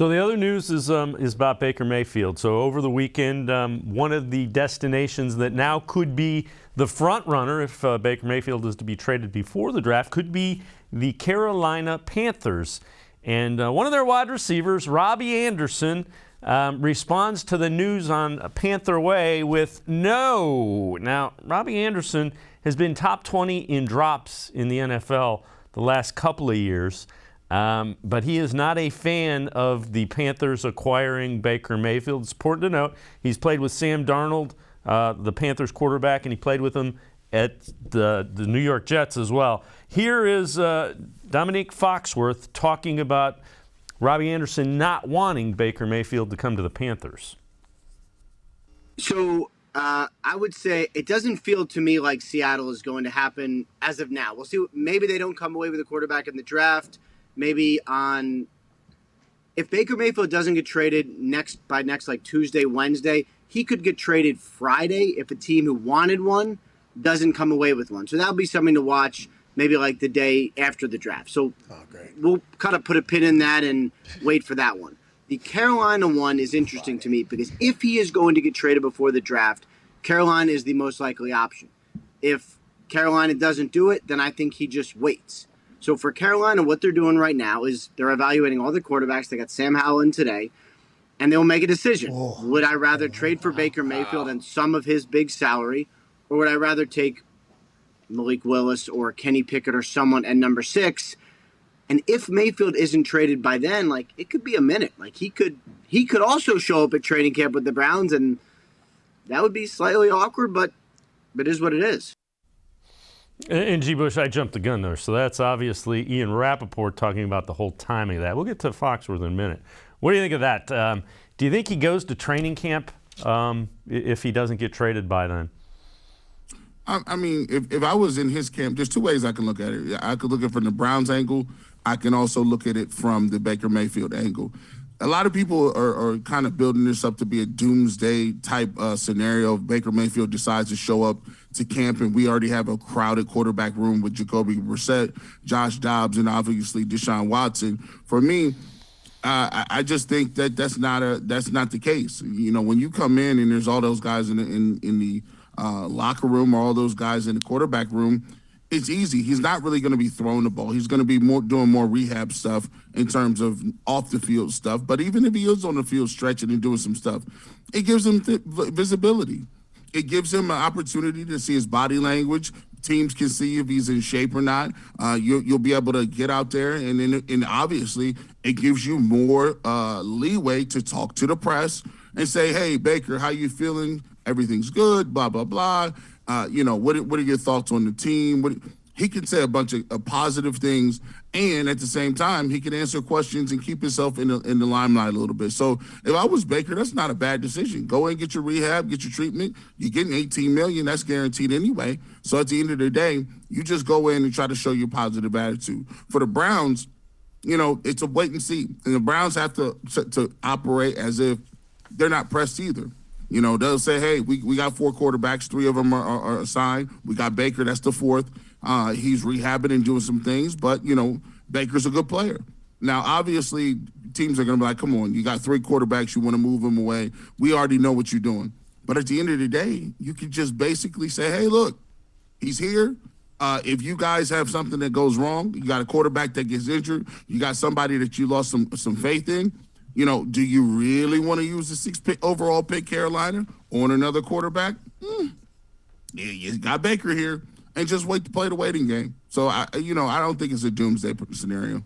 So the other news is about Baker Mayfield. So over the weekend, one of the destinations that now could be the front runner if Baker Mayfield is to be traded before the draft could be the Carolina Panthers. And one of their wide receivers, Robbie Anderson, responds to the news on Panther Way with no. Now, Robbie Anderson has been top 20 in drops in the NFL the last couple of years. But he is not a fan of the Panthers acquiring Baker Mayfield. It's important to note he's played with Sam Darnold, the Panthers quarterback, and he played with him at the New York Jets as well. Here is Dominique Foxworth talking about Robbie Anderson not wanting Baker Mayfield to come to the Panthers. So I would say it doesn't feel to me like Seattle is going to happen as of now. We'll see. Maybe they don't come away with a quarterback in the draft. Maybe if Baker Mayfield doesn't get traded by next like Tuesday, Wednesday, he could get traded Friday if a team who wanted one doesn't come away with one. So that'll be something to watch maybe like the day after the draft. So we'll kind of put a pin in that and wait for that one. The Carolina one is interesting to me because if he is going to get traded before the draft, Carolina is the most likely option. If Carolina doesn't do it, then I think he just waits. So for Carolina, what they're doing right now is they're evaluating all the quarterbacks. They got Sam Howell in today, and they'll make a decision. Would I rather trade for Baker Mayfield and some of his big salary, or would I rather take Malik Willis or Kenny Pickett or someone at number 6? And if Mayfield isn't traded by then, like it could be a minute. Like he could also show up at training camp with the Browns, and that would be slightly awkward, but it is what it is. And G. Bush, I jumped the gun there. So that's obviously Ian Rapoport talking about the whole timing of that. We'll get to Foxworth in a minute. What do you think of that? Do you think he goes to training camp if he doesn't get traded by then? I mean, if I was in his camp, there's two ways I can look at it. I could look at it from the Browns angle. I can also look at it from the Baker Mayfield angle. A lot of people are kind of building this up to be a doomsday type scenario. If Baker Mayfield decides to show up to camp and we already have a crowded quarterback room with Jacoby Brissett, Josh Dobbs, and obviously Deshaun Watson. For me, I just think that that's not the case. You know, when you come in and there's all those guys in the locker room or all those guys in the quarterback room, it's easy. He's not really going to be throwing the ball. He's going to be doing more rehab stuff in terms of off the field stuff. But even if he is on the field stretching and doing some stuff, it gives him visibility. It gives him an opportunity to see his body language. Teams can see if he's in shape or not. You'll be able to get out there, and obviously it gives you more leeway to talk to the press and say, "Hey, Baker, how you feeling? Everything's good. Blah blah blah." What are your thoughts on the team? He can say a bunch of positive things, and at the same time, he can answer questions and keep himself in the limelight a little bit. So if I was Baker, that's not a bad decision. Go in, get your rehab, get your treatment. You're getting $18 million. That's guaranteed anyway. So at the end of the day, you just go in and try to show your positive attitude. For the Browns, it's a wait and see. And the Browns have to operate as if they're not pressed either. They'll say, hey, we got 4 quarterbacks. 3 of them are assigned. We got Baker. That's the 4th. He's rehabbing and doing some things, but, Baker's a good player. Now, obviously, teams are going to be like, come on, you got 3 quarterbacks. You want to move them away. We already know what you're doing. But at the end of the day, you can just basically say, hey, look, he's here. If you guys have something that goes wrong, you got a quarterback that gets injured, you got somebody that you lost some faith in, do you really want to use the 6th overall pick Carolina on another quarterback? Yeah, you got Baker here, and just wait to play the waiting game. So I don't think it's a doomsday scenario.